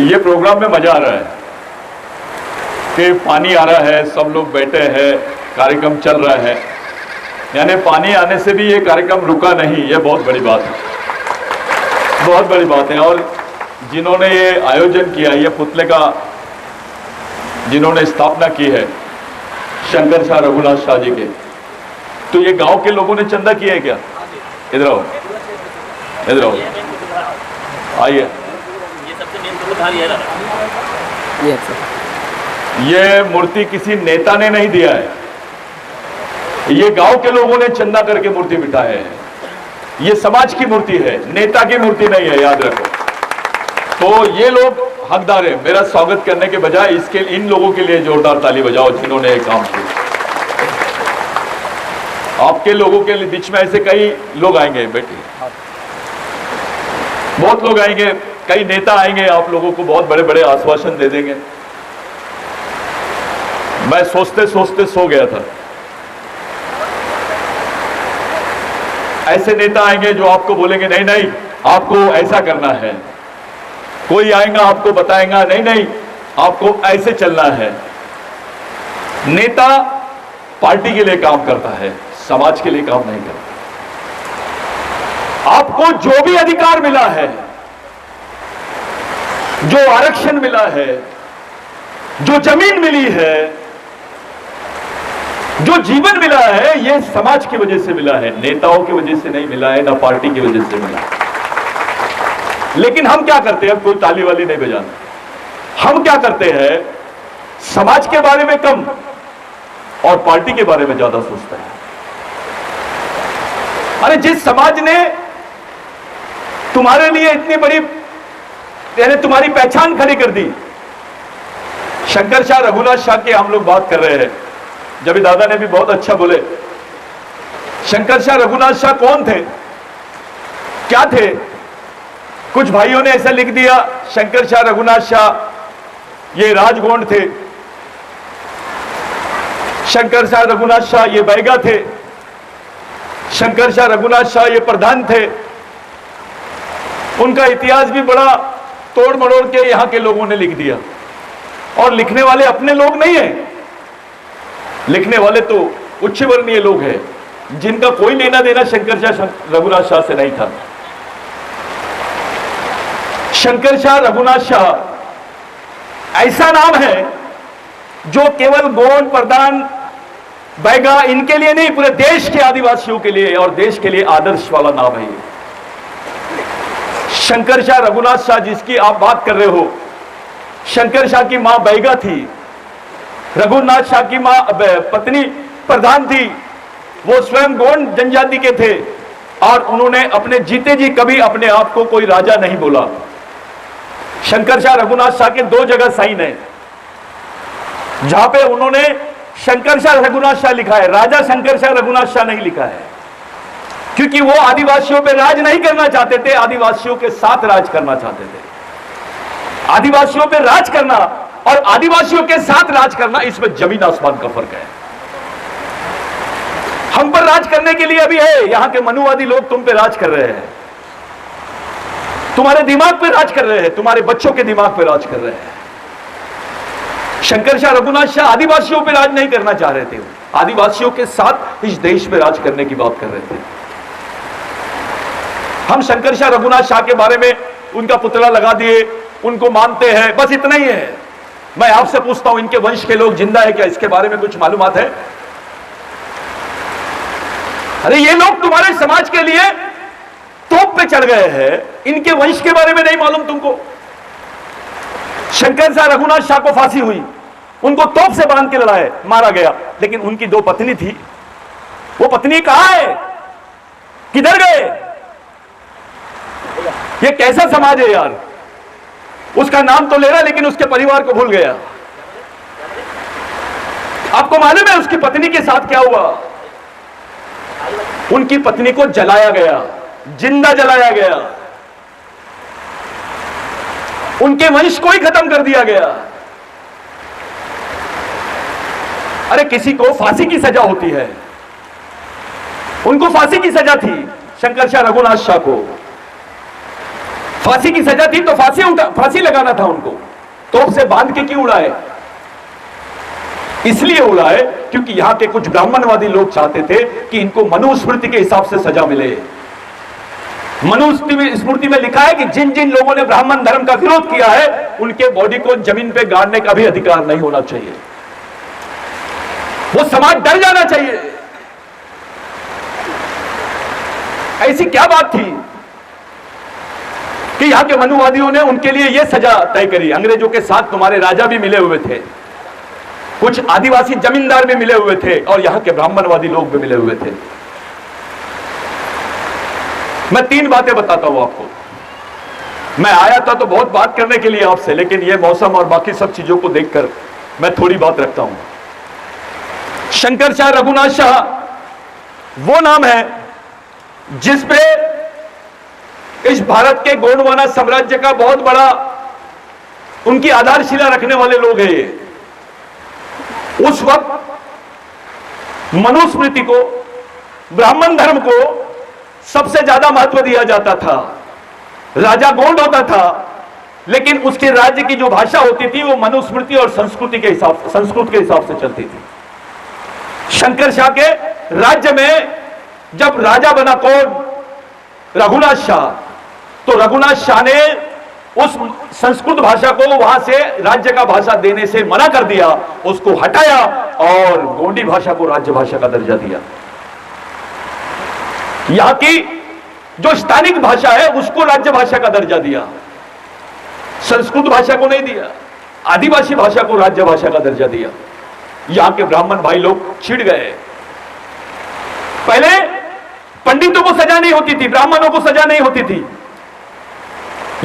ये प्रोग्राम में मजा आ रहा है कि पानी आ रहा है, सब लोग बैठे हैं, कार्यक्रम चल रहा है, यानी पानी आने से भी ये कार्यक्रम रुका नहीं। ये बहुत बड़ी बात है, बहुत बड़ी बात है। और जिन्होंने ये आयोजन किया, ये पुतले का जिन्होंने स्थापना की है, शंकर शाह रघुनाथ शाह जी के, तो ये गांव के लोगों ने चंदा किया है क्या? इधर आओ, इधर आओ, आइए। ये मूर्ति किसी नेता ने नहीं दिया है, ये गांव के लोगों ने चंदा करके मूर्ति बिठाए है। ये समाज की मूर्ति है, नेता की मूर्ति नहीं है, याद रखो। तो ये लोग हकदार है मेरा स्वागत करने के बजाय इसके इन लोगों के लिए जोरदार ताली बजाओ जिन्होंने ये काम किया। आपके लोगों के बीच में ऐसे कई लोग आएंगे, बेटे बहुत लोग आएंगे, कई नेता आएंगे, आप लोगों को बहुत बड़े बड़े आश्वासन दे देंगे। मैं सोचते सोचते सो गया था। ऐसे नेता आएंगे जो आपको बोलेंगे नहीं नहीं आपको ऐसा करना है। कोई आएगा आपको बताएगा नहीं नहीं आपको ऐसे चलना है। नेता पार्टी के लिए काम करता है, समाज के लिए काम नहीं करता। आपको जो भी अधिकार मिला है, जो आरक्षण मिला है, जो जमीन मिली है, जो जीवन मिला है, यह समाज की वजह से मिला है, नेताओं की वजह से नहीं मिला है, ना पार्टी की वजह से मिला है। लेकिन हम क्या करते हैं, कोई ताली वाली नहीं बजाना। हम क्या करते हैं, समाज के बारे में कम और पार्टी के बारे में ज्यादा सोचते हैं। अरे जिस समाज ने तुम्हारे लिए इतनी बड़ी यानी तुम्हारी पहचान खड़ी कर दी, शंकर शाह रघुनाथ शाह की हम लोग बात कर रहे हैं। जब दादा ने भी बहुत अच्छा बोले, शंकर शाह रघुनाथ शाह कौन थे, क्या थे? कुछ भाइयों ने ऐसा लिख दिया, शंकर शाह रघुनाथ शाह ये राजगोंड थे, शंकर शाह रघुनाथ शाह ये बैगा थे, शंकर शाह रघुनाथ शाह ये प्रधान थे। उनका इतिहास भी बड़ा तोड़ मड़ोड़ के यहां के लोगों ने लिख दिया। और लिखने वाले अपने लोग नहीं है, लिखने वाले तो उच्च वर्णीय लोग हैं जिनका कोई लेना देना शंकर शाह रघुनाथ शाह से नहीं था। शंकर शाह रघुनाथ शाह ऐसा नाम है जो केवल गोंड, प्रधान, बैगा इनके लिए नहीं, पूरे देश के आदिवासियों के लिए और देश के लिए आदर्श वाला नाम है। शंकर शाह रघुनाथ शाह जिसकी आप बात कर रहे हो, शंकर शाह की मां बैगा थी, रघुनाथ शाह की मां पत्नी प्रधान थी। वो स्वयं गोंड जनजाति के थे और उन्होंने अपने जीते जी कभी अपने आप को कोई राजा नहीं बोला। शंकर शाह रघुनाथ शाह के दो जगह साइन है जहां पे उन्होंने शंकर शाह रघुनाथ शाह लिखा है, राजा शंकर शाह रघुनाथ शाह नहीं लिखा है, क्योंकि वो आदिवासियों पे राज नहीं करना चाहते थे, आदिवासियों के साथ राज करना चाहते थे। आदिवासियों पे राज करना और आदिवासियों के साथ राज करना, इसमें जमीन आसमान का फर्क है। हम पर राज करने के लिए अभी है, यहां के मनुवादी लोग तुम पे राज कर रहे हैं, तुम्हारे दिमाग पे राज कर रहे हैं, तुम्हारे बच्चों के दिमाग पे राज कर रहे हैं। शंकर शाह रघुनाथ शाह आदिवासियों पे राज नहीं करना चाह रहे थे, आदिवासियों के साथ इस देश पे राज करने की बात कर रहे थे। हम शंकर शाह रघुनाथ शाह के बारे में उनका पुतला लगा दिए, उनको मानते हैं, बस इतना ही है। मैं आपसे पूछता हूं, इनके वंश के लोग जिंदा है क्या? इसके बारे में कुछ मालूमात है? अरे ये लोग तुम्हारे समाज के लिए तोप पे चढ़ गए हैं, इनके वंश के बारे में नहीं मालूम तुमको? शंकर शाह रघुनाथ शाह को फांसी हुई, उनको तोप से बांध के लड़ाए, मारा गया, लेकिन उनकी दो पत्नी थी, वो पत्नी कहां है, किधर गए? ये कैसा समाज है यार? उसका नाम तो ले रहा लेकिन उसके परिवार को भूल गया। आपको मालूम है उसकी पत्नी के साथ क्या हुआ? उनकी पत्नी को जलाया गया, जिंदा जलाया गया, उनके वंश को ही खत्म कर दिया गया। अरे किसी को फांसी की सजा होती है, उनको फांसी की सजा थी, शंकर शाह रघुनाथ शाह को फांसी की सजा थी तो फांसी लगाना था उनको, तोप से बांध के क्यों उड़ाए? इसलिए उड़ाए क्योंकि यहां के कुछ ब्राह्मणवादी लोग चाहते थे कि इनको मनुस्मृति के हिसाब से सजा मिले। मनुस्मृति में लिखा है कि जिन जिन लोगों ने ब्राह्मण धर्म का विरोध किया है उनके बॉडी को जमीन पे गाड़ने का भी अधिकार नहीं होना चाहिए, वो समाज डर जाना चाहिए। ऐसी क्या बात थी कि यहां के मनुवादियों ने उनके लिए यह सजा तय करी? अंग्रेजों के साथ तुम्हारे राजा भी मिले हुए थे, कुछ आदिवासी जमींदार भी मिले हुए थे और यहां के ब्राह्मणवादी लोग भी मिले हुए थे। मैं 3 बातें बताता हूं आपको। मैं आया था तो बहुत बात करने के लिए आपसे, लेकिन यह मौसम और बाकी सब चीजों को देखकर मैं थोड़ी बात रखता हूं। शंकर शाह रघुनाथ शाह वो नाम है जिस पे इस भारत के गोंडवाना साम्राज्य का बहुत बड़ा उनकी आधारशिला रखने वाले लोग हैं। उस वक्त मनुस्मृति को, ब्राह्मण धर्म को सबसे ज्यादा महत्व दिया जाता था। राजा गोंड होता था, लेकिन उसके राज्य की जो भाषा होती थी वो मनुस्मृति और संस्कृत के हिसाब से चलती थी। शंकर शाह के राज्य में जब राजा बना कौन? रघुनाथ शाह। तो रघुनाथ शाह ने उस संस्कृत भाषा को वहां से राज्य का भाषा देने से मना कर दिया, उसको हटाया और गोंडी भाषा को राज्य भाषा का दर्जा दिया। यहां की जो स्थानिक भाषा है उसको राज्य भाषा का दर्जा दिया, संस्कृत भाषा को नहीं दिया। आदिवासी भाषा को राज्य भाषा का दर्जा दिया। यहां के ब्राह्मण भाई लोग छिड़ गए। पहले पंडितों को सजा नहीं होती थी, ब्राह्मणों को सजा नहीं होती थी।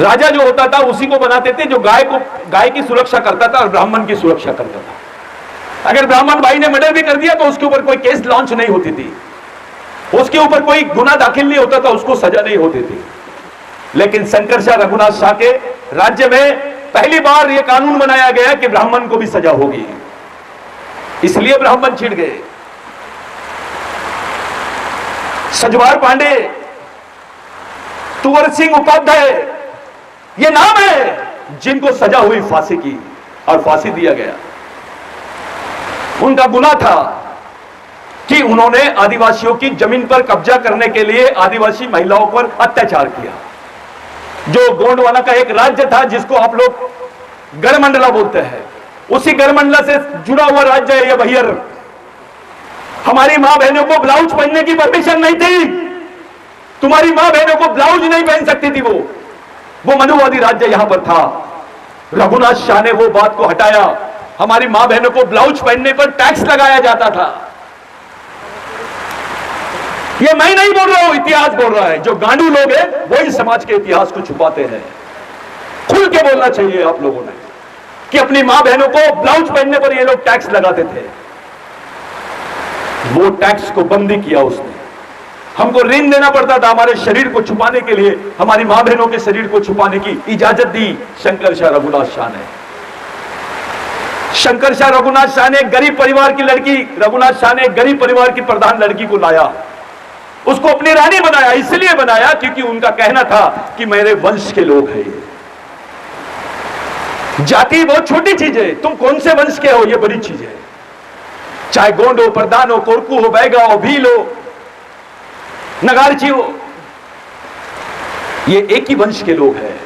राजा जो होता था उसी को बनाते थे जो गाय की सुरक्षा करता था और ब्राह्मण की सुरक्षा करता था। अगर ब्राह्मण भाई ने मर्डर भी कर दिया तो उसके ऊपर कोई केस लॉन्च नहीं होती थी, उसके ऊपर कोई गुना दाखिल नहीं होता था, उसको सजा नहीं होती थी। लेकिन शंकर शाह रघुनाथ शाह के राज्य में पहली बार यह कानून बनाया गया कि ब्राह्मण को भी सजा होगी, इसलिए ब्राह्मण छिड़ गए। सजवार पांडे, तुवर सिंह उपाध्याय, ये नाम है जिनको सजा हुई फांसी की और फांसी दिया गया। उनका गुनाह था कि उन्होंने आदिवासियों की जमीन पर कब्जा करने के लिए आदिवासी महिलाओं पर अत्याचार किया। जो गोंडवाना का एक राज्य था जिसको आप लोग गढ़मंडला बोलते हैं, उसी गढ़मंडला से जुड़ा हुआ राज्य है यह बहियर। हमारी मां बहनों को ब्लाउज पहनने की परमिशन नहीं थी, तुम्हारी मां बहनों को ब्लाउज नहीं पहन सकती थी। वो मनुवादी राज्य यहां पर था। रघुनाथ शाह ने वो बात को हटाया। हमारी मां बहनों को ब्लाउज पहनने पर टैक्स लगाया जाता था। ये मैं नहीं बोल रहा हूं, इतिहास बोल रहा है। जो गांडू लोग हैं वही समाज के इतिहास को छुपाते हैं। खुल के बोलना चाहिए आप लोगों ने कि अपनी मां बहनों को ब्लाउज पहनने पर ये लोग टैक्स लगाते थे। वो टैक्स को बंदी किया उसने। हमको ऋण देना पड़ता था हमारे शरीर को छुपाने के लिए, हमारी मां बहनों के शरीर को छुपाने की इजाजत दी शंकर शाह रघुनाथ शाह ने। शंकर शाह रघुनाथ शाह ने गरीब परिवार की लड़की, रघुनाथ शाह ने गरीब परिवार की प्रधान लड़की को लाया, उसको अपनी रानी बनाया। इसलिए बनाया क्योंकि उनका कहना था कि मेरे वंश के लोग हैं। जाति बहुत छोटी चीज है, तुम कौन से वंश के हो ये बड़ी चीज है। चाहे गोंड हो, प्रधान हो, कोरकू हो, बैगा हो, भील हो, नगारची हो, ये एक ही वंश के लोग हैं।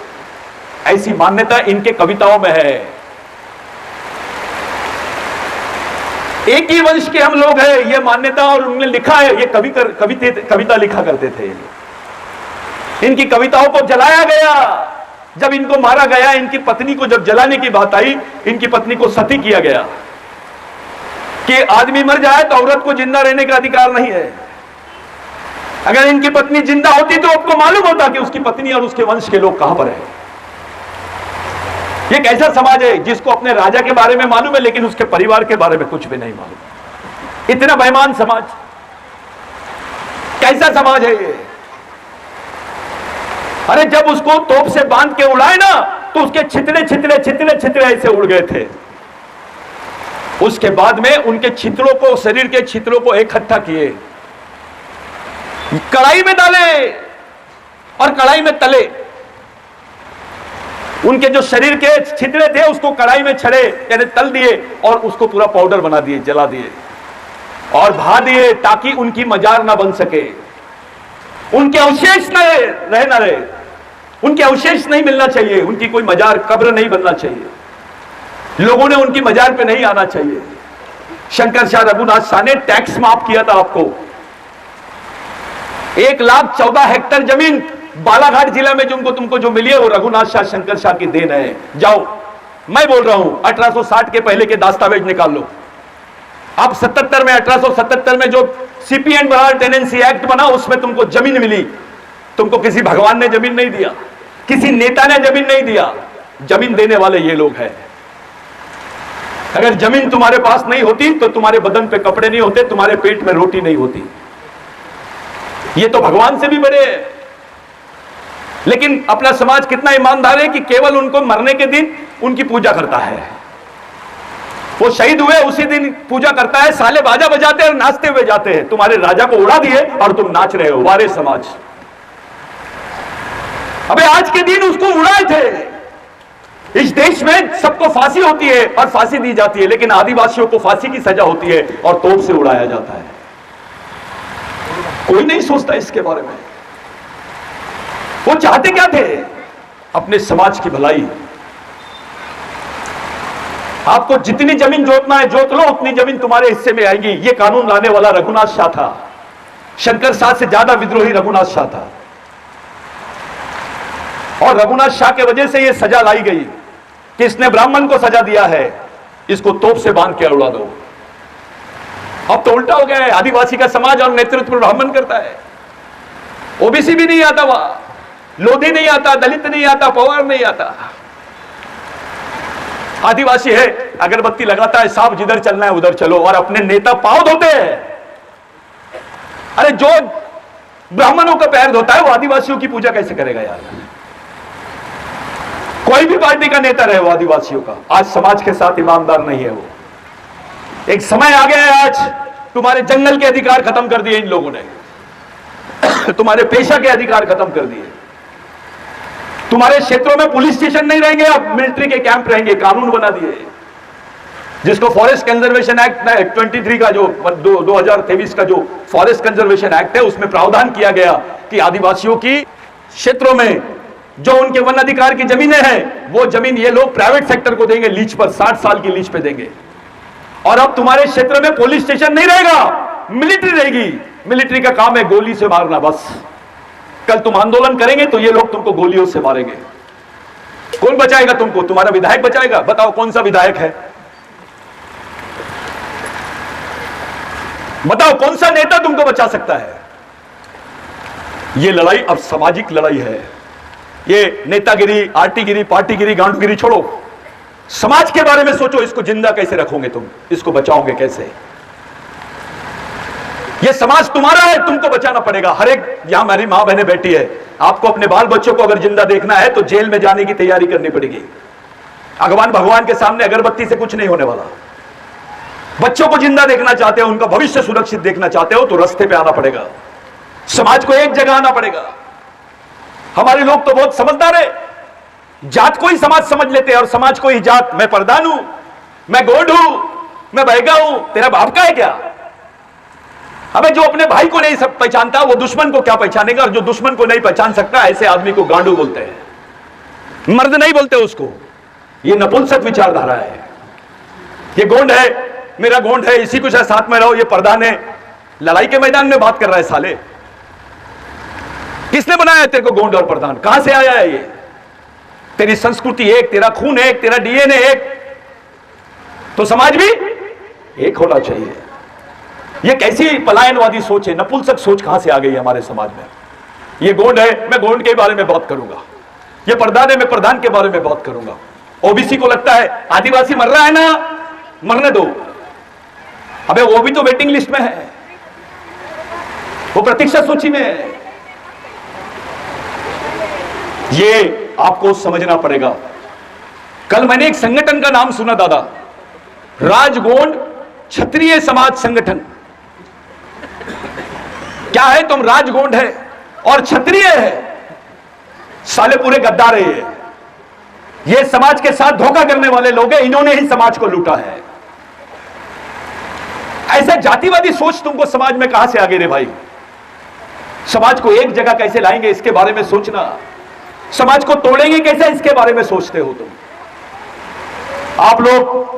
ऐसी मान्यता इनके कविताओं में है। एक ही वंश के हम लोग हैं, ये मान्यता, और उन्होंने लिखा है। ये कविता लिखा करते थे। इनकी कविताओं को जलाया गया। जब इनको मारा गया, इनकी पत्नी को जब जलाने की बात आई, इनकी पत्नी को सती किया गया कि आदमी मर जाए तो औरत को जिंदा रहने का अधिकार नहीं है। अगर इनकी पत्नी जिंदा होती तो आपको मालूम होता कि उसकी पत्नी और उसके वंश के लोग कहां पर है। ये कैसा समाज है जिसको अपने राजा के बारे में मालूम है लेकिन उसके परिवार के बारे में कुछ भी नहीं मालूम। इतना बेईमान समाज, कैसा समाज है ये। अरे जब उसको तोप से बांध के उड़ाए ना तो उसके छितरे छितरे छितरे छितरे ऐसे उड़ गए थे। उसके बाद में उनके छितरों को, शरीर के छितरों को इकट्ठा किए, कढ़ाई में डाले और कढ़ाई में तले। उनके जो शरीर के छितरे थे उसको कढ़ाई में छड़े यानी तल दिए और उसको पूरा पाउडर बना दिए, जला दिए और भा दिए ताकि उनकी मजार ना बन सके, उनके अवशेष न रहे, उनके अवशेष नहीं मिलना चाहिए, उनकी कोई मजार कब्र नहीं बनना चाहिए, लोगों ने उनकी मजार पे नहीं आना चाहिए। शंकर शाह रघुनाथ शाह ने टैक्स माफ किया था आपको। 1,14,000 हेक्टेयर जमीन बालाघाट जिला में तुमको जो मिली है वो रघुनाथ शाह शंकर शाह की देन है। जाओ, मैं बोल रहा हूं 1860 के पहले के दस्तावेज निकाल लो। अब 77 में 1877 में जो CP and Berar tenancy act बना उसमें तुमको जमीन मिली। तुमको किसी भगवान ने जमीन नहीं दिया, किसी नेता ने जमीन नहीं दिया, जमीन देने वाले ये लोग हैं। अगर जमीन तुम्हारे पास नहीं होती तो तुम्हारे बदन पे कपड़े नहीं होते, तुम्हारे पेट में रोटी नहीं होती। ये तो भगवान से भी बड़े हैं। लेकिन अपना समाज कितना ईमानदार है कि केवल उनको मरने के दिन उनकी पूजा करता है। वो शहीद हुए उसी दिन पूजा करता है, साले बाजा बजाते हैं और नाचते हुए जाते हैं। तुम्हारे राजा को उड़ा दिए और तुम नाच रहे हो, वारे समाज। अबे आज के दिन उसको उड़ाए थे। इस देश में सबको फांसी होती है और फांसी दी जाती है, लेकिन आदिवासियों को फांसी की सजा होती है और तोप से उड़ाया जाता है। कोई नहीं सोचता इसके बारे में। वो चाहते क्या थे? अपने समाज की भलाई। आपको जितनी जमीन जोतना है जोत लो, उतनी जमीन तुम्हारे हिस्से में आएगी। ये कानून लाने वाला रघुनाथ शाह था। शंकर शाह से ज्यादा विद्रोही रघुनाथ शाह था और रघुनाथ शाह के वजह से यह सजा लाई गई कि इसने ब्राह्मण को सजा दिया है, इसको तोप से बांध के उड़ा दो। अब तो उल्टा हो गया है, आदिवासी का समाज और नेतृत्व ब्राह्मण करता है। ओबीसी भी नहीं आता, वहां लोधी नहीं आता, दलित नहीं आता, पवार नहीं आता। आदिवासी है, अगरबत्ती लगाता है, साहब जिधर चलना है उधर चलो, और अपने नेता पांव धोते हैं। अरे जो ब्राह्मणों का पैर धोता है वो आदिवासियों की पूजा कैसे करेगा यार? कोई भी पार्टी का नेता रहे वो आदिवासियों का आज समाज के साथ ईमानदार नहीं है। वो एक समय आ गया है, आज तुम्हारे जंगल के अधिकार खत्म कर दिए इन लोगों ने, तुम्हारे पेशा के अधिकार खत्म कर दिए। तुम्हारे क्षेत्रों में पुलिस स्टेशन नहीं रहेंगे, अब मिलिट्री के कैंप रहेंगे। कानून बना दिए जिसको फॉरेस्ट कंजर्वेशन एक्ट 23 का जो 2023 का जो फॉरेस्ट कंजर्वेशन एक्ट है उसमें प्रावधान किया गया कि आदिवासियों की क्षेत्रों में जो उनके वन अधिकार की जमीनें हैं वो जमीन ये लोग प्राइवेट सेक्टर को देंगे लीज पर, 60 साल की लीज पे देंगे। और अब तुम्हारे क्षेत्र में पुलिस स्टेशन नहीं रहेगा, मिलिट्री रहेगी। मिलिट्री का काम है गोली से मारना, बस। कल तुम आंदोलन करेंगे तो ये लोग तुमको गोलियों से मारेंगे। कौन बचाएगा तुमको? तुम्हारा विधायक बचाएगा? बताओ कौन सा विधायक है? बताओ कौन सा नेता तुमको बचा सकता है? ये लड़ाई अब सामाजिक लड़ाई है। ये नेतागिरी, आर्टीगिरी, पार्टीगिरी, गांडूगिरी छोड़ो। समाज के बारे में सोचो, इसको जिंदा कैसे रखोगे तुम, इसको बचाओगे कैसे? ये समाज तुम्हारा है, तुमको बचाना पड़ेगा। हर एक, यहां मेरी मां बहनें बैठी है, आपको अपने बाल बच्चों को अगर जिंदा देखना है तो जेल में जाने की तैयारी करनी पड़ेगी। भगवान के सामने अगरबत्ती से कुछ नहीं होने वाला। बच्चों को जिंदा देखना चाहते हो, उनका भविष्य सुरक्षित देखना चाहते हो तो रास्ते पे आना पड़ेगा। समाज को एक जगह आना पड़ेगा। हमारे लोग तो बहुत समझदार है, जात को ही समाज समझ लेते हैं और समाज को ही जात। मैं प्रधान हूं, मैं गोंड हूं, मैं बैगा हूं, तेरा बाप का है क्या? हमें जो अपने भाई को नहीं सब पहचानता वो दुश्मन को क्या पहचानेगा? और जो दुश्मन को नहीं पहचान सकता ऐसे आदमी को गांडू बोलते हैं, मर्द नहीं बोलते उसको। ये नपुंसक विचारधारा है। ये गोंड है, मेरा गोंड है, इसी कुछ है, साथ में रहो। ये प्रधान है, लड़ाई के मैदान में बात कर रहा है साले। किसने बनाया तेरे को गोंड और प्रधान? कहां से आया है ये? तेरी संस्कृति एक, तेरा खून एक, तेरा डीएनए एक, तो समाज भी एक होना चाहिए। ये कैसी पलायनवादी सोच है, नपुंसक सोच कहां से आ गई है हमारे समाज में? ये गोंड है, मैं गोंड के बारे में बात करूंगा। ये प्रधान है, मैं प्रधान के बारे में बात करूंगा। ओबीसी को लगता है आदिवासी मर रहा है ना, मरने दो। अबे वो भी तो वेटिंग लिस्ट में है, वो प्रतीक्षा सूची में है। ये आपको समझना पड़ेगा। कल मैंने एक संगठन का नाम सुना दादा, राजगोंड क्षत्रिय समाज संगठन। क्या है? तुम राजगोंड है और क्षत्रिय है, साले पूरे गद्दार है ये। ये समाज के साथ धोखा करने वाले लोग हैं, इन्होंने ही समाज को लूटा है। ऐसा जातिवादी सोच तुमको समाज में कहां से आ गई रे भाई? समाज को एक जगह कैसे लाएंगे इसके बारे में सोचना, समाज को तोड़ेंगे कैसे इसके बारे में सोचते हो तुम। आप लोग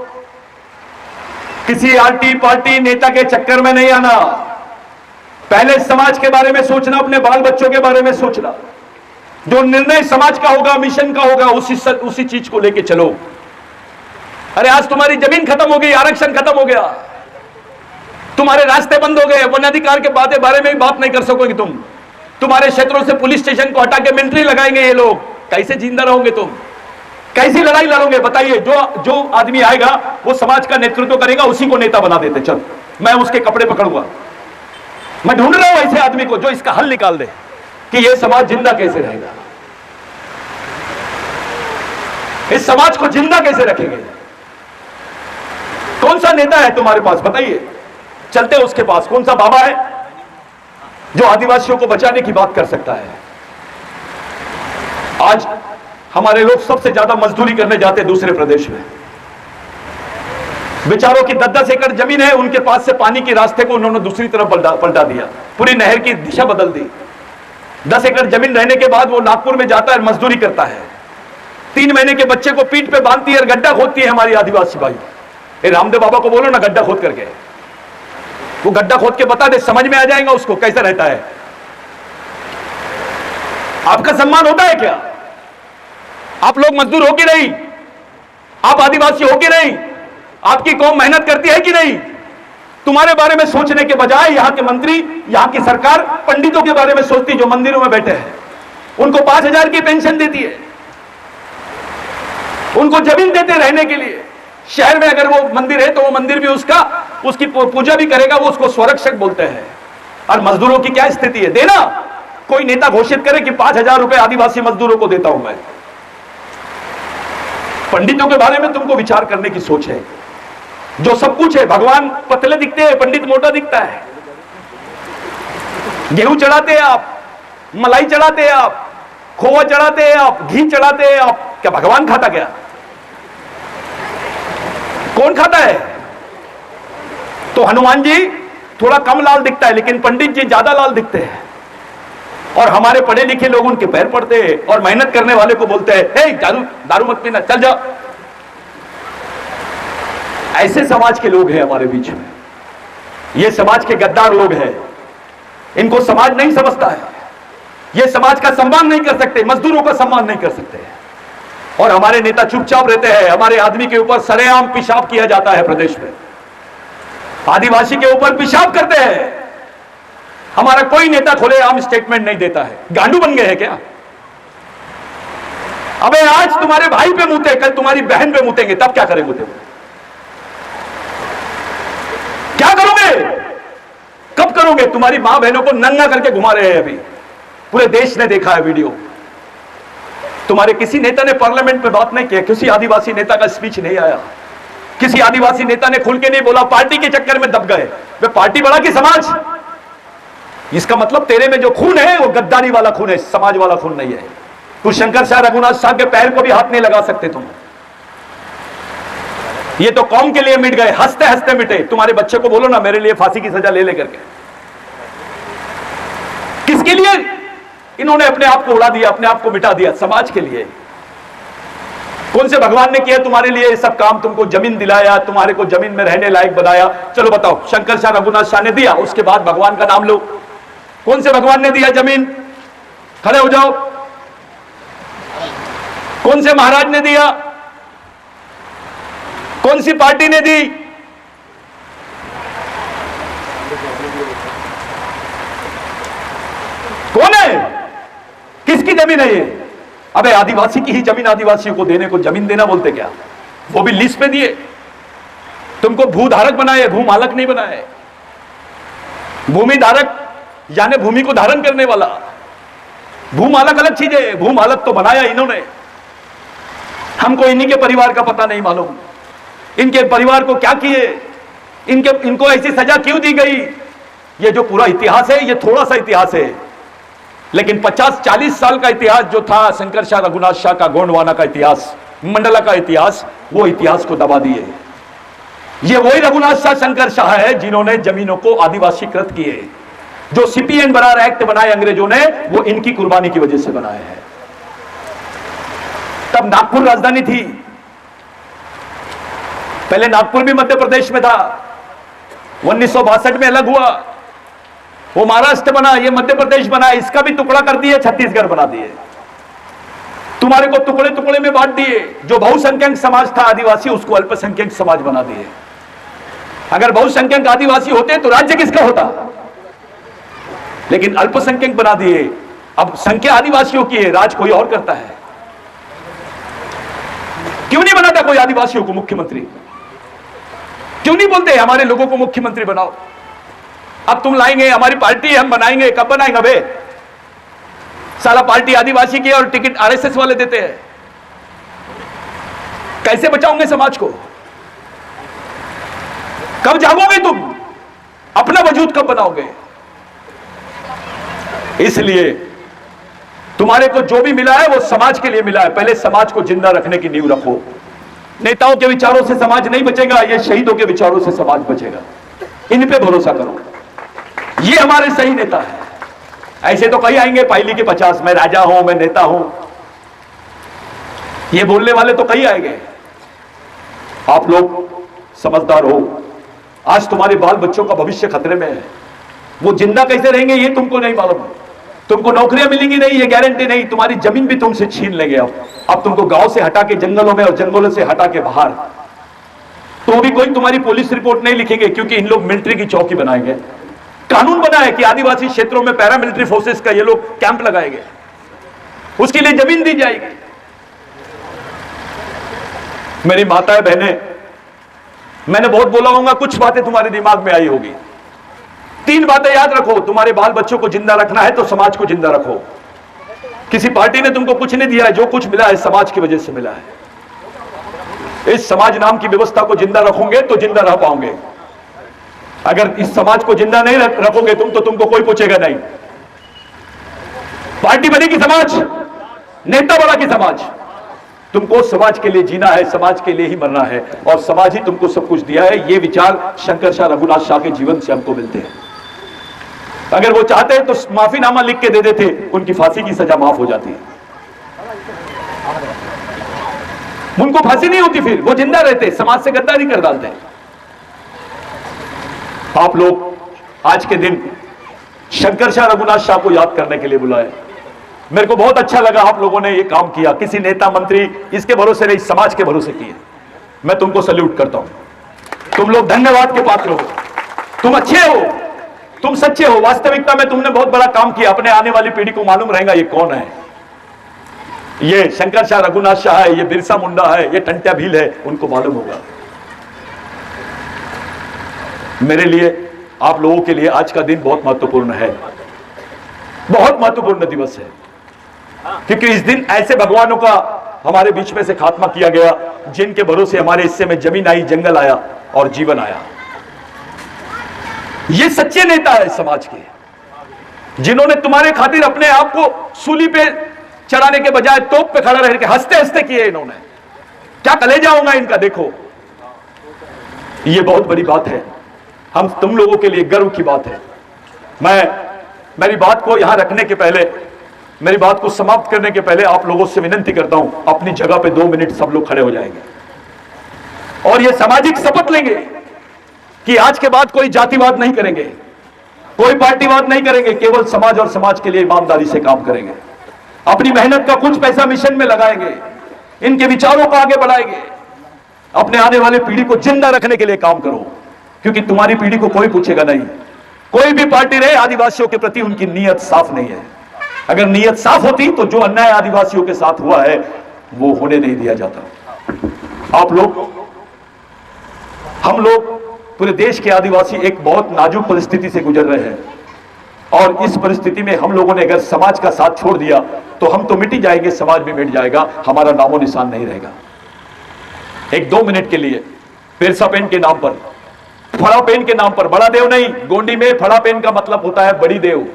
किसी आरटी पार्टी नेता के चक्कर में नहीं आना, पहले समाज के बारे में सोचना, अपने बाल बच्चों के बारे में सोचना। जो निर्णय समाज का होगा, मिशन का होगा, उसी चीज को लेके चलो। अरे आज तुम्हारी जमीन खत्म हो गई, आरक्षण खत्म हो गया, तुम्हारे रास्ते बंद हो गए, वनाधिकार के बारे में भी बात नहीं कर सकोगे तुम। तुम्हारे क्षेत्रों से पुलिस स्टेशन को हटा के मिलिट्री लगाएंगे ये लोग, कैसे जिंदा रहोगे तुम? कैसी लड़ाई लड़ोगे बताइए? जो आदमी आएगा वो समाज का नेतृत्व करेगा, उसी को नेता बना देते। चल मैं उसके कपड़े पकड़ूंगा, मैं ढूंढ रहा हूं ऐसे आदमी को जो इसका हल निकाल दे कि यह समाज जिंदा कैसे रहेगा, इस समाज को जिंदा कैसे रखेंगे। कौन सा नेता है तुम्हारे पास बताइए? चलते उसके पास। कौन सा बाबा है जो आदिवासियों को बचाने की बात कर सकता है? आज हमारे लोग सबसे ज्यादा मजदूरी करने जाते हैं दूसरे प्रदेश में। बेचारों की 10-10 एकड़ जमीन है, उनके पास से पानी के रास्ते को उन्होंने दूसरी तरफ पलटा दिया, पूरी नहर की दिशा बदल दी। 10 एकड़ जमीन रहने के बाद वो नागपुर में जाता है, मजदूरी करता है। 3 महीने के बच्चे को पीठ पे बांधती है और गड्ढा खोदती है हमारी आदिवासी भाई। ए रामदेव बाबा को बोलो ना गड्ढा खोद करके, वो गड्ढा खोद के बता दे, समझ में आ जाएगा उसको कैसा रहता है। आपका सम्मान होता है क्या? आप लोग मजदूर हो कि नहीं? आप आदिवासी हो कि नहीं? आपकी कौम मेहनत करती है कि नहीं? तुम्हारे बारे में सोचने के बजाय यहां के मंत्री, यहां की सरकार पंडितों के बारे में सोचती जो मंदिरों में बैठे हैं। उनको 5,000 की पेंशन देती है, उनको जमीन देते रहने के लिए। शहर में अगर वो मंदिर है तो वो मंदिर भी उसकी पूजा भी करेगा, वो उसको स्वरक्षक बोलते हैं। और मजदूरों की क्या स्थिति है? देना, कोई नेता घोषित करे कि 5,000 रुपए आदिवासी मजदूरों को देता हूं मैं। पंडितों के बारे में तुमको विचार करने की सोच है। जो सब कुछ है, भगवान पतले दिखते हैं, पंडित मोटा दिखता है। गेहूं चढ़ाते हैं आप, मलाई चढ़ाते हैं आप, खोवा चढ़ाते हैं आप, घी चढ़ाते हैं आप, क्या भगवान खाता क्या? कौन खाता है? तो हनुमान जी थोड़ा कम लाल दिखता है, लेकिन पंडित जी ज्यादा लाल दिखते हैं। और हमारे पढ़े लिखे लोग उनके पैर पड़ते हैं और मेहनत करने वाले को बोलते हैं, हे दारू मत पीना, चल जा। ऐसे समाज के लोग हैं हमारे बीच में। ये समाज के गद्दार लोग हैं, इनको समाज नहीं समझता है। ये समाज का सम्मान नहीं कर सकते, मजदूरों का सम्मान नहीं कर सकते। और हमारे नेता चुपचाप रहते हैं। हमारे आदमी के ऊपर सरेआम पेशाब किया जाता है प्रदेश में, आदिवासी के ऊपर पेशाब करते हैं। हमारा कोई नेता खुलेआम स्टेटमेंट नहीं देता है। गांडू बन गए हैं क्या? अबे आज तुम्हारे भाई पे मुते, कल तुम्हारी बहन पे मुतेंगे, तब क्या करेंगे? क्या करोगे? कब करोगे? तुम्हारी मां बहनों को नंगा करके घुमा रहे हैं अभी, पूरे देश ने देखा है वीडियो। तुम्हारे किसी नेता ने पार्लियामेंट में बात नहीं किया, किसी आदिवासी नेता का स्पीच नहीं आया, किसी आदिवासी नेता ने खुल के नहीं बोला। पार्टी के चक्कर में दब गए। वे पार्टी बड़ा कि समाज? इसका मतलब तेरे में जो खून है वो गद्दारी वाला खून है, समाज वाला खून नहीं है। तू शंकर शाह, रघुनाथ शाह के पैर को भी हाथ नहीं लगा सकते तुम। ये तो कौम के लिए मिट गए, हंसते हंसते मिटे। तुम्हारे बच्चे को बोलो ना मेरे लिए फांसी की सजा ले लेकर के। किसके लिए इन्होंने अपने आप को उड़ा दिया, अपने आप को मिटा दिया? समाज के लिए। कौन से भगवान ने किया तुम्हारे लिए ये सब काम? तुमको जमीन दिलाया, तुम्हारे को जमीन में रहने लायक बनाया। चलो बताओ, शंकर शाह, रघुनाथ शाह ने दिया, उसके बाद भगवान का नाम लो। कौन से भगवान ने दिया जमीन? खड़े हो जाओ। कौन से महाराज ने दिया? कौन सी पार्टी ने दी? कौन है? किसकी जमीन है ये? अबे आदिवासी की ही जमीन आदिवासियों को देने को जमीन देना बोलते क्या? वो भी लीज पे दिए। तुमको भूधारक बनाए, भूमालक नहीं बनाए। भूमि धारक यानी भूमि को धारण करने वाला, भूमालक अलग चीज है। भूमालक तो बनाया इन्होंने। हमको इन्हीं के परिवार का पता नहीं मालूम, इनके परिवार को क्या किए, इनको ऐसी सजा क्यों दी गई। ये जो पूरा इतिहास है, ये थोड़ा सा इतिहास है, लेकिन 50-40 साल का इतिहास जो था शंकर शाह, रघुनाथ शाह का, गोंडवाना का इतिहास, मंडला का इतिहास, वो इतिहास को दबा दिए। ये वही रघुनाथ शाह शंकर शाह है जिन्होंने जमीनों को आदिवासीकृत किए। जो सीपीएन बरार एक्ट बनाए अंग्रेजों ने, वो इनकी कुर्बानी की वजह से बनाए हैं। तब नागपुर राजधानी थी, पहले नागपुर भी मध्य प्रदेश में था, 1962 में अलग हुआ, वो महाराष्ट्र बना, ये मध्य प्रदेश बना, इसका भी टुकड़ा कर दिए, छत्तीसगढ़ बना दिए। तुम्हारे को टुकड़े टुकड़े में बांट दिए। जो बहुसंख्यक समाज था आदिवासी, उसको अल्पसंख्यक समाज बना दिए। अगर बहुसंख्यक आदिवासी होते तो राज्य किसका होता, लेकिन अल्पसंख्यक बना दिए। अब संख्या आदिवासियों की है, राज कोई और करता है। क्यों नहीं बनाता कोई आदिवासियों को मुख्यमंत्री? क्यों नहीं बोलते हमारे लोगों को मुख्यमंत्री बनाओ? अब तुम लाएंगे, हमारी पार्टी है, हम बनाएंगे। कब बनाएंगे बे? साला पार्टी आदिवासी की और टिकट आरएसएस वाले देते हैं। कैसे बचाओगे समाज को? कब जागोगे तुम? अपना वजूद कब बनाओगे? इसलिए तुम्हारे को जो भी मिला है वो समाज के लिए मिला है। पहले समाज को जिंदा रखने की नींव रखो। नेताओं के विचारों से समाज नहीं बचेगा, ये शहीदों के विचारों से समाज बचेगा। इन पे भरोसा करो, ये हमारे सही नेता है। ऐसे तो कई आएंगे पाइली के 50, मैं राजा हूं, मैं नेता हूं, ये बोलने वाले तो कई आएंगे। आप लोग समझदार हो। आज तुम्हारे बाल बच्चों का भविष्य खतरे में है। वो जिंदा कैसे रहेंगे ये तुमको नहीं मालूम। तुमको नौकरियां मिलेंगी नहीं, ये गारंटी नहीं। तुम्हारी जमीन भी तुमसे छीन लेंगे। अब तुमको गांव से हटा के जंगलों में और जंगलों से हटा के बाहर, तो भी कोई तुम्हारी पुलिस रिपोर्ट नहीं लिखेंगे, क्योंकि इन लोग मिलिट्री की चौकी बनाएंगे। कानून बना है कि आदिवासी क्षेत्रों में पैरामिलिट्री फोर्सेस का ये लोग कैंप लगाएंगे, उसके लिए जमीन दी जाएगी। मेरी माताएं बहनें, मैंने बहुत बोला होगा, कुछ बातें तुम्हारे दिमाग में आई होगी। 3 बातें याद रखो। तुम्हारे बाल बच्चों को जिंदा रखना है तो समाज को जिंदा रखो। किसी पार्टी ने तुमको कुछ नहीं दिया है, जो कुछ मिला है समाज की वजह से मिला है। इस समाज नाम की व्यवस्था को जिंदा रखोगे तो जिंदा रह पाओगे। अगर इस समाज को जिंदा नहीं रखोगे तुम, तो तुमको कोई पूछेगा नहीं। पार्टी बनेगी समाज, नेता बना की समाज। तुमको समाज के लिए जीना है, समाज के लिए ही मरना है, और समाज ही तुमको सब कुछ दिया है। ये विचार शंकर शाह रघुनाथ शाह के जीवन से हमको मिलते हैं। अगर वो चाहते तो माफीनामा लिख के दे देते, उनकी फांसी की सजा माफ हो जाती है। उनको फांसी नहीं होती, फिर वो जिंदा रहते, समाज से गद्दारी कर डालते। आप लोग आज के दिन शंकर शाह रघुनाथ शाह को याद करने के लिए बुलाए। मेरे को बहुत अच्छा लगा आप लोगों ने ये काम किया। किसी नेता मंत्री इसके भरोसे नहीं, समाज के भरोसे किए। मैं तुमको सल्यूट करता हूं। तुम लोग धन्यवाद के पात्र हो। तुम अच्छे हो, तुम सच्चे हो। वास्तविकता में तुमने बहुत बड़ा काम किया। अपने आने वाली पीढ़ी को मालूम रहेगा ये कौन है। ये शंकर शाह रघुनाथ शाह है, ये बिरसा मुंडा है, ये टंट्या भील है, उनको मालूम होगा। मेरे लिए, आप लोगों के लिए आज का दिन बहुत महत्वपूर्ण है, बहुत महत्वपूर्ण दिवस है, क्योंकि इस दिन ऐसे भगवानों का हमारे बीच में से खात्मा किया गया जिनके भरोसे हमारे हिस्से में जमीन आई, जंगल आया और जीवन आया। ये सच्चे नेता है समाज के, जिन्होंने तुम्हारे खातिर अपने आप को सूली पे चढ़ाने के बजाय तोप पे खड़ा रह के हंसते हंसते किए। इन्होंने क्या कलेजा होगा इनका, देखो। ये बहुत बड़ी बात है, हम तुम लोगों के लिए गर्व की बात है। मैं मेरी बात को यहां रखने के पहले, मेरी बात को समाप्त करने के पहले आप लोगों से विनती करता हूं, अपनी जगह पे 2 मिनट सब लोग खड़े हो जाएंगे और ये सामाजिक शपथ लेंगे कि आज के बाद कोई जातिवाद नहीं करेंगे, कोई पार्टीवाद नहीं करेंगे, केवल समाज और समाज के लिए ईमानदारी से काम करेंगे। अपनी मेहनत का कुछ पैसा मिशन में लगाएंगे, इनके विचारों को आगे बढ़ाएंगे। अपने आने वाले पीढ़ी को जिंदा रखने के लिए काम करो, क्योंकि तुम्हारी पीढ़ी को कोई पूछेगा नहीं। कोई भी पार्टी रहे, आदिवासियों के प्रति उनकी नीयत साफ नहीं है। अगर नीयत साफ होती तो जो अन्याय आदिवासियों के साथ हुआ है वो होने नहीं दिया जाता। आप लोग, हम लोग, पूरे देश के आदिवासी एक बहुत नाजुक परिस्थिति से गुजर रहे हैं, और इस परिस्थिति में हम लोगों ने अगर समाज का साथ छोड़ दिया तो हम तो मिट ही जाएंगे, समाज भी मिट जाएगा, हमारा नामो निशान नहीं रहेगा। एक 2 मिनट के लिए बिरसा पेन के नाम पर, फड़ा पेन के नाम पर, बड़ा देव नहीं, गोंडी में फड़ा पेन का मतलब होता है बड़ी देव।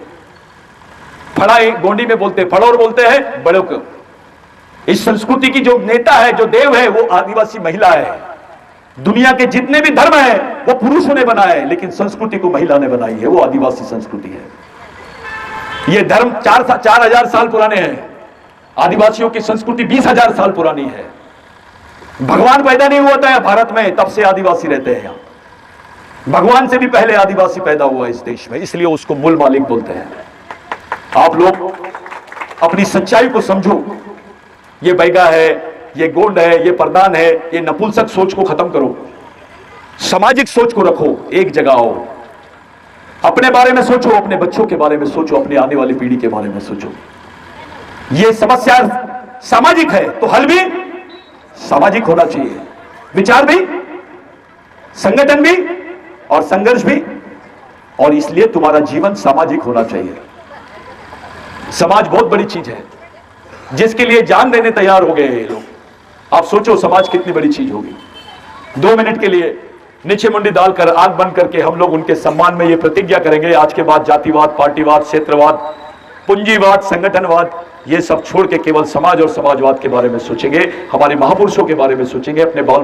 फड़ा गोंडी में बोलते, फड़ोर बोलते हैं बड़ों को। इस संस्कृति की जो नेता है, जो देव है, वो आदिवासी महिला है। दुनिया के जितने भी धर्म है वो पुरुषों ने बनाए, लेकिन संस्कृति को महिला ने बनाई है, वो आदिवासी संस्कृति है। ये धर्म 4,000 साल पुराने हैं। आदिवासियों की संस्कृति 20,000 साल पुरानी है। भगवान पैदा नहीं हुआ था भारत में, तब से आदिवासी रहते हैं यहां। भगवान से भी पहले आदिवासी पैदा हुआ इस देश में, इसलिए उसको मूल मालिक बोलते हैं। आप लोग अपनी सच्चाई को समझो। ये बैगा है, ये गोंड है, ये प्रधान है, ये नपुंसक सोच को खत्म करो, सामाजिक सोच को रखो, एक जगह आओ, अपने बारे में सोचो, अपने बच्चों के बारे में सोचो, अपनी आने वाली पीढ़ी के बारे में सोचो। ये समस्या सामाजिक है तो हल भी सामाजिक होना चाहिए, विचार भी, संगठन भी और संघर्ष भी, और इसलिए तुम्हारा जीवन सामाजिक होना चाहिए। समाज बहुत बड़ी चीज है जिसके लिए जान देने तैयार हो गए हैं लोग। आप सोचो समाज कितनी बड़ी चीज होगी। 2 मिनट के लिए नीचे मुंडी डालकर आंख बंद करके हम लोग उनके सम्मान में ये प्रतिज्ञा करेंगे, आज के बाद जातिवाद, पार्टीवाद, क्षेत्रवाद, पूंजीवाद, संगठनवाद, ये सब छोड़ के केवल समाज और समाजवाद के बारे में सोचेंगे, हमारे महापुरुषों के बारे में सोचेंगे, अपने बाल